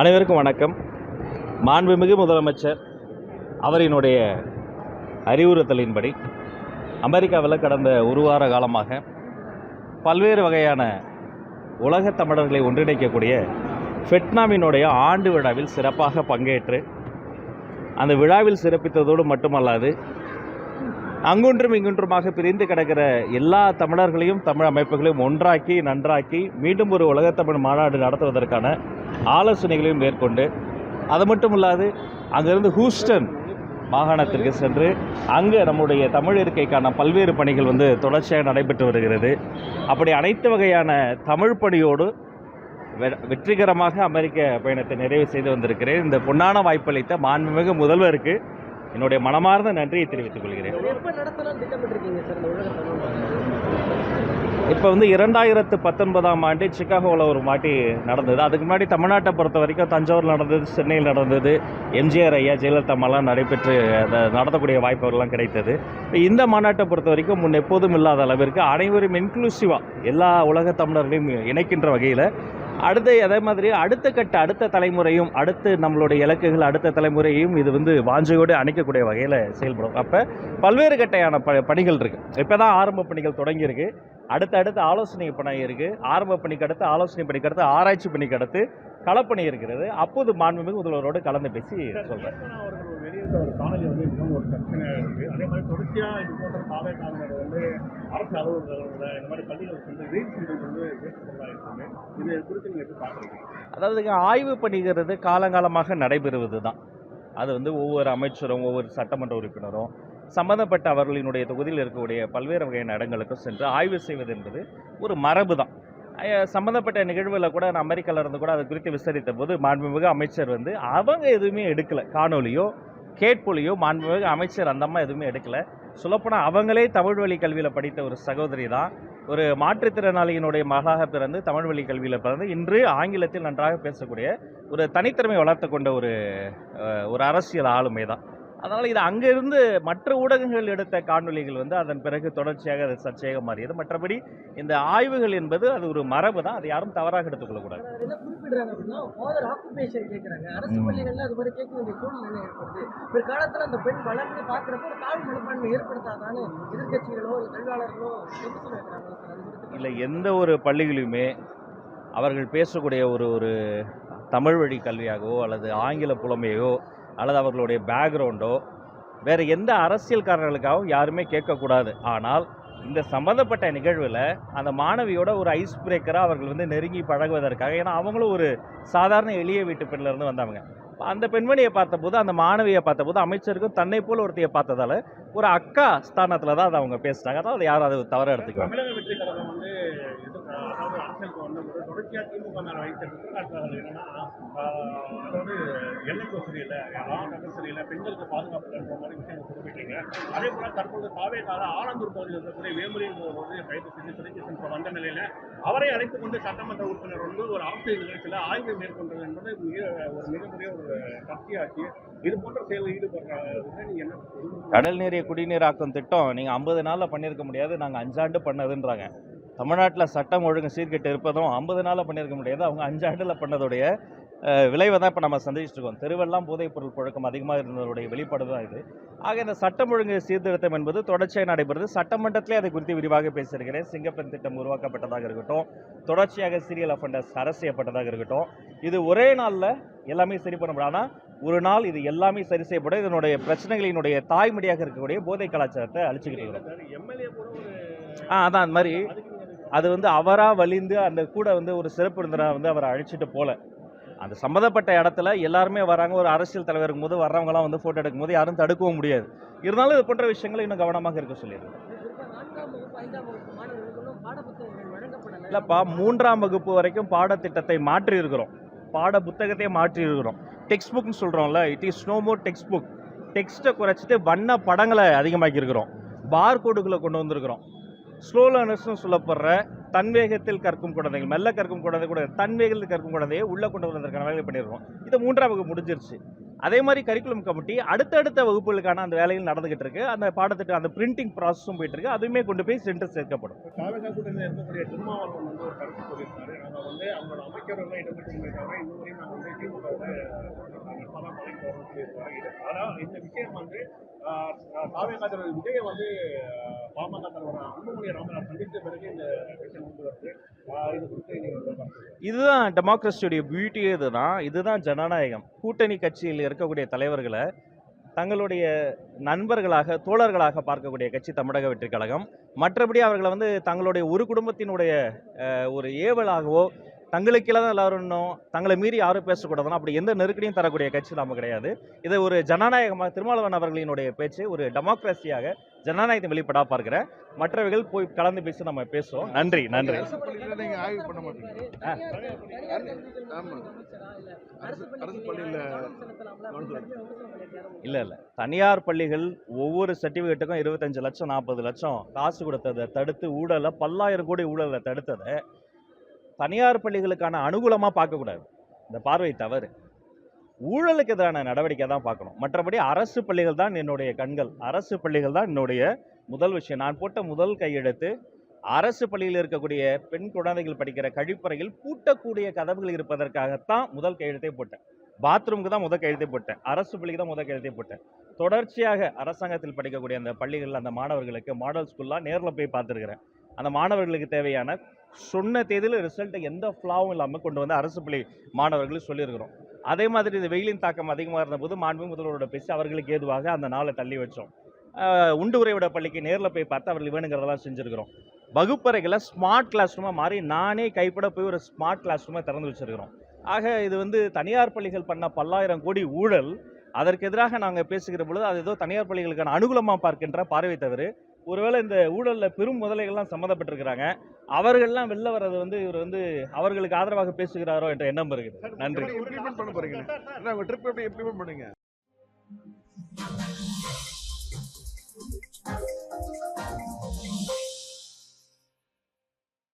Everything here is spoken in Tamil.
அனைவருக்கும் வணக்கம். மாண்புமிகு முதலமைச்சர் அவரினுடைய அறிவுறுத்தலின்படி அமெரிக்காவில் கடந்த ஒரு வார காலமாக பல்வேறு வகையான உலகத் தமிழர்களை ஒன்றிணைக்கக்கூடிய ஃபெட்னாவினுடைய ஆண்டு விழாவில் சிறப்பாக பங்கேற்று அந்த விழாவில் சிறப்பித்ததோடு மட்டுமல்லாது அங்குன்றும் இங்குன்றுமாக பிரிந்து கிடக்கிற எல்லா தமிழர்களையும் தமிழ் அமைப்புகளையும் ஒன்றாக்கி நன்றாக்கி மீண்டும் ஒரு உலகத்தமிழ் மாநாடு நடத்துவதற்கான ஆலோசனைகளையும் மேற்கொண்டு அது மட்டும் இல்லாது அங்கிருந்து ஹூஸ்டன் மாகாணத்திற்கு சென்று அங்கே நம்முடைய தமிழ் இருக்கைக்கான பல்வேறு பணிகள் தொடர்ச்சியாக நடைபெற்று வருகிறது. அப்படி அனைத்து வகையான தமிழ் பணியோடு வெற்றிகரமாக அமெரிக்க பயணத்தை நிறைவு செய்து வந்திருக்கிறேன். இந்த பொன்னான வாய்ப்பளித்த மாண்புமிகு முதல்வருக்கு என்னுடைய மனமார்ந்த நன்றியை தெரிவித்துக் கொள்கிறேன். இப்போ 2019ஆம் ஆண்டு சிக்காகோவில் ஒரு மாட்டி நடந்தது. அதுக்கு முன்னாடி தமிழ்நாட்டை பொறுத்த வரைக்கும் தஞ்சாவூர் நடந்தது, சென்னையில் நடந்தது, எம்ஜிஆர் ஐயா ஜெயலலிதாமெல்லாம் நடைபெற்று அதை நடத்தக்கூடிய வாய்ப்புகள்லாம் கிடைத்தது. இந்த மாநாட்டை பொறுத்த வரைக்கும் முன் எப்போதும் இல்லாத அளவிற்கு அனைவரும் இன்க்ளூசிவாக எல்லா உலக தமிழர்களையும் இணைக்கின்ற வகையில் அதே மாதிரி அடுத்த தலைமுறையும் அடுத்து நம்மளுடைய இலக்குகள் அடுத்த தலைமுறையும் இது வாஞ்சையோடு அணைக்கக்கூடிய வகையில் செயல்படும். அப்போ பல்வேறு கட்டையான பணிகள் இருக்குது. இப்போ தான் ஆரம்ப பணிகள் தொடங்கியிருக்கு. அடுத்த ஆலோசனை பணி இருக்குது. ஆரம்ப பணிக்கு அடுத்து ஆலோசனை பணிக்கு அடுத்து ஆராய்ச்சி பணிக்கு அடுத்து களப்பணி இருக்கிறது. அப்போது மாண்புமிகு முதல்வரோடு கலந்து பேசி சொல்கிறேன். ஒரு காலேஜ் மிகவும் ஒரு பிரச்சனையாக இருக்குது. அதே மாதிரி தொடர்ச்சியாக இது போன்ற காவல்காரர்கள் அரசு அலுவலர்கள் இந்த மாதிரி பள்ளிகள் ரீல்ஸ் ஏற்றுக்கொள்ளா இருக்குது. இது குறித்து நீங்கள் எப்படி பார்க்குறீங்க? அதாவது ஆய்வு பணிகிறது காலங்காலமாக நடைபெறுவது தான். அது ஒவ்வொரு அமைச்சரும் ஒவ்வொரு சட்டமன்ற உறுப்பினரும் சம்பந்தப்பட்ட அவர்களினுடைய தொகுதியில் இருக்கக்கூடிய பல்வேறு வகையான இடங்களுக்கும் சென்று ஆய்வு செய்வது என்பது ஒரு மரபு தான். சம்மந்தப்பட்ட நிகழ்வில் கூட நான் அமெரிக்காவில் இருந்து கூட அது குறித்து விசாரித்த போது மாண்புமிகு அமைச்சர் அவங்க எதுவுமே எடுக்கலை. காணொலியோ கேட்பொலியோ மாண்புமிகு அமைச்சர் அந்த அம்மா எதுவுமே எடுக்கலை. சொல்லப்போனால் அவங்களே தமிழ் வழி கல்வியில் படித்த ஒரு சகோதரி தான். ஒரு மாற்றுத்திறனாளியினுடைய மகளாக பிறந்து தமிழ் வழி கல்வியில் பிறந்து இன்று ஆங்கிலத்தில் நன்றாக பேசக்கூடிய ஒரு தனித்திறமை வளர்த்து கொண்ட ஒரு அரசியல் ஆளுமை தான். அதனால் இது அங்கிருந்து மற்ற ஊடகங்கள் எடுத்த காணொலிகள் அதன் பிறகு தொடர்ச்சியாக அது சர்ச்சையாக மாறியது. மற்றபடி இந்த ஆய்வுகள் என்பது அது ஒரு மரபு தான். அதை யாரும் தவறாக எடுத்துக்கொள்ளக்கூடாது. இல்லை, எந்த ஒரு பள்ளிகளிலுமே அவர்கள் பேசக்கூடிய ஒரு தமிழ் வழி கல்வியாகவோ அல்லது ஆங்கில புலமையோ அல்லது அவர்களுடைய பேக்ரவுண்டோ வேறு எந்த அரசியல்காரர்களுக்காகவும் யாருமே கேட்கக்கூடாது. ஆனால் இந்த சம்பந்தப்பட்ட நிகழ்வில் அந்த மாணவியோட ஒரு ஐஸ் பிரேக்கராக அவர்கள் நெருங்கி பழகுவதற்காக, ஏன்னா அவங்களும் ஒரு சாதாரண எளிய வீட்டு பெண்ணிலேருந்து வந்தவங்க. அந்த பெண்மணியை பார்த்தபோது, அந்த மாணவியை பார்த்தபோது அமைச்சருக்கும் தன்னை போல் ஒருத்தையை பார்த்ததால ஒரு அக்கா ஸ்தானத்தில் தான் அதை அவங்க பேசுகிறாங்க. அதான் அதை யாரும் அதை தவற எடுத்துக்குவாங்க. தமிழக வெற்றி கழகம் அரசியலுக்கு தொடர்ச்சியாக திமுக மேலே வைத்திருக்கிறது என்னன்னா, அதாவது எல்லைக்கு சரியில்லை, நகர் சரியில்லை, பெண்களுக்கு பாதுகாப்பு என்ற மாதிரி விஷயங்கள் குறிப்பிட்டீங்க. அதே போல தற்போது தாவேக்கால ஆலந்தூர் பகுதியில் இருக்கக்கூடிய வேமுறையின் கைது செஞ்சு சிறைக்கு சென்ற வந்த நிலையில் அவரை அழைத்துக் கொண்டு சட்டமன்ற உறுப்பினர் ஒரு ஆசிரியர் நிகழ்ச்சியில் ஆய்வு மேற்கொண்டது என்பது ஒரு மிகப்பெரிய ஒரு கட்சியாச்சு. இது போன்ற செயலில் ஈடுபடுறது நீங்க என்ன? கடல் நீரை குடிநீராக்கும் திட்டம் நீங்கள் 50 நாளில் பண்ணியிருக்க முடியாது, நாங்கள் 5 ஆண்டு பண்ணதுன்றாங்க. தமிழ்நாட்டில் சட்டம் ஒழுங்கு சீர்கெட்டு இருப்பதும் 50 நாளில் பண்ணியிருக்க முடியாது, அவங்க 5 ஆண்டில் பண்ணதோடைய விளைவை தான் இப்போ நம்ம சந்திச்சுட்டு இருக்கோம். தெருவெல்லாம் போதைப் பொருள் புழக்கம் அதிகமாக இருந்ததோடைய வெளிப்பாடு தான் இது. ஆக இந்த சட்டம் ஒழுங்கு சீர்திருத்தம் என்பது தொடர்ச்சியாக நடைபெறுது. சட்டமன்றத்திலே அதை குறித்து விரிவாக பேசியிருக்கிறேன். சிங்கப்பெண் திட்டம் உருவாக்கப்பட்டதாக இருக்கட்டும், தொடர்ச்சியாக சீரியல் அஃபெண்டர்ஸ் அரசு செய்யப்பட்டதாக இருக்கட்டும், இது ஒரே நாளில் எல்லாமே சரி பண்ண முடியாது. ஆனால் ஒரு நாள் இது எல்லாமே சரி செய்யப்படும். இதனுடைய பிரச்சனைகளினுடைய தாய்மொழியாக இருக்கக்கூடிய போதை கலாச்சாரத்தை அழிச்சுக்கிட்டு இருக்கிறோம். அதான் அந்த மாதிரி அது அவராக வலிந்து அந்த கூட ஒரு சிறப்பு விருந்தினராக அவரை அழைச்சிட்டு போல அந்த சம்மந்தப்பட்ட இடத்துல எல்லாருமே வராங்க. ஒரு அரசியல் தலைவர் இருக்கும்போது வர்றவங்களாம் ஃபோட்டோ எடுக்கும்போது யாரும் தடுக்கவும் முடியாது. இருந்தாலும் இது போன்ற விஷயங்களை இன்னும் கவனமாக இருக்க சொல்லிடுறேன். இல்லைப்பா, 3ஆம் வகுப்பு வரைக்கும் பாடத்திட்டத்தை மாற்றி இருக்கிறோம், பாட புத்தகத்தை மாற்றி இருக்கிறோம். டெக்ஸ்ட் புக்னு சொல்கிறோம்ல, it is no more text book. டெக்ஸ்ட்டை குறைச்சிட்டு வண்ண படங்களை அதிகமாக்கி இருக்கிறோம், பார் கோடுகளை கொண்டு வந்திருக்கிறோம். ஸ்லோ லேர்னர்ஸ்னு சொல்லப்படுற தன்வேகத்தில் கற்கும் குழந்தைகள், மெல்ல கற்கும் குழந்தை கூட தன்வேகத்தில் கற்கும் குழந்தையை உள்ளே கொண்டு வருவதற்கான வேலையை பண்ணியிருக்கோம். இது 3ஆம் வகுப்பு முடிஞ்சிருச்சு. அதே மாதிரி கரிக்குலம் கமிட்டி அடுத்தடுத்த வகுப்புகளுக்கான அந்த வேலைகள் நடந்துகிட்டு இருக்கு. அந்த பாடத்திட்டம் அந்த பிரிண்டிங் ப்ராசஸும் போயிட்டு இருக்கு. அதுவுமே கொண்டு போய் சென்டர் சேர்க்கப்படும். இருக்கக்கூடிய திருமாவளவன் ஒரு கருத்து சொல்லியிருக்காரு. அவங்களோட அமைச்சர்கள் இடம்பெற்று வரும்னு சொல்லியிருக்காங்க. ஆனால் இந்த விஷயம் வந்து தாவேகா தலைவர் விஜயை வந்து பாமக தலைவர் அன்புமணி ராமதாஸ் சந்தித்த பிறகு இந்த விஷயம் வந்து வருது. இது குறித்து நீங்கள் இதுதான் டெமோக்ரஸியுடைய பியூட்டியே. இதுதான் ஜனநாயகம். கூட்டணி கட்சியில் இருக்கக்கூடிய தலைவர்களை தங்களுடைய நண்பர்களாக தோழர்களாக பார்க்கக்கூடிய கட்சி தமிழக வெற்றி கழகம். மற்றபடி அவர்களை வந்து தங்களுடைய ஒரு குடும்பத்தினுடைய ஒரு ஏவலாகவோ தங்களுக்கீழே தான் எல்லாரும் தங்களை மீறி யாரும் பேசக்கூடாதுன்னா அப்படி எந்த நெருக்கடியும் தரக்கூடிய கட்சி நம்ம கிடையாது. இதை ஒரு ஜனநாயகமாக திருமாவளவன் அவர்களினுடைய பேச்சு ஒரு டெமோக்ரஸியாக ஜனநாயகத்தை வெளிப்படா பார்க்கிறேன். மற்றவர்கள் போய் கலந்து பேசி நம்ம பேசுவோம். நன்றி. அரசு பள்ளியில நீங்க ஆய்வு பண்ண மாட்டீங்க? ஆமா, அரசு பள்ளியில இல்ல தனியார் பள்ளிகள் ஒவ்வொரு சர்டிபிகேட்டுக்கும் 25 லட்சம் 40 லட்சம் காசு கொடுத்ததை தடுத்து ஊழலை 10,000 கோடி ஊழலை தடுத்ததை தனியார் பள்ளிகளுக்கான அனுகூலமாக பார்க்கக்கூடாது. இந்த பார்வை தவறு. ஊழலுக்கு எதிரான நடவடிக்கை தான் பார்க்கணும். மற்றபடி அரசு பள்ளிகள் தான் என்னுடைய கண்கள். அரசு பள்ளிகள் தான் என்னுடைய முதல் விஷயம். நான் போட்ட முதல் கையெழுத்து அரசு பள்ளியில் இருக்கக்கூடிய பெண் குழந்தைகள் படிக்கிற கழிப்பறையில் பூட்டக்கூடிய கதவுகள் இருப்பதற்காகத்தான் முதல் கையெழுத்தே போட்டேன். பாத்ரூமுக்கு தான் முதல் கையெழுத்தே போட்டேன். அரசு பள்ளிக்கு தான் முதல் கையெழுத்தே போட்டேன். தொடர்ச்சியாக அரசாங்கத்தில் படிக்கக்கூடிய அந்த பள்ளிகளில் அந்த மாணவர்களுக்கு மாடல் ஸ்கூல்லாம் நேரில் போய் பார்த்துருக்கிறேன். அந்த மாணவர்களுக்கு தேவையான சொன்ன தேதியில் ரிசல்ட்டை எந்த ஃப்ளாவும் இல்லாமல் கொண்டு வந்து அரசு பள்ளி மாணவர்களுக்கு சொல்லியிருக்கிறோம். அதே மாதிரி இந்த வெயிலின் தாக்கம் அதிகமாக இருந்தபோது மாண்புமிகு முதல்வரோட பேசி அவர்களுக்கு ஏதுவாக அந்த நாளை தள்ளி வச்சோம். உண்டு உறைவிட பள்ளிக்கு நேரில் போய் பார்த்து அவர்கள் வேணுங்கிறதெல்லாம் செஞ்சுருக்கிறோம். வகுப்பறைகளை ஸ்மார்ட் கிளாஸ் ரூமாக மாறி நானே கைப்பட போய் ஒரு ஸ்மார்ட் கிளாஸ் ரூமாக திறந்து வச்சுருக்கிறோம். ஆக இது வந்து தனியார் பள்ளிகள் பண்ண 10,000 கோடி ஊழல். அதற்கு எதிராக நாங்கள் பேசுகிற பொழுது அது ஏதோ தனியார் பள்ளிகளுக்கான அனுகூலமாக பார்க்கின்ற பார்வை தவிர ஒருவேளை இந்த ஊழலில் பெரும் முதலைகள்லாம் சம்மந்தப்பட்டிருக்கிறாங்க. அவர்கள்லாம் வெளில வர்றது வந்து இவர் வந்து அவர்களுக்கு ஆதரவாக பேசுகிறாரோ என்ற எண்ணம் இருக்குது. நன்றி. இம்ப்ளிமெண்ட் பண்ண போறீங்க? ட்ரிப் எப்படி இம்ப்ளிமெண்ட் பண்ணுங்க?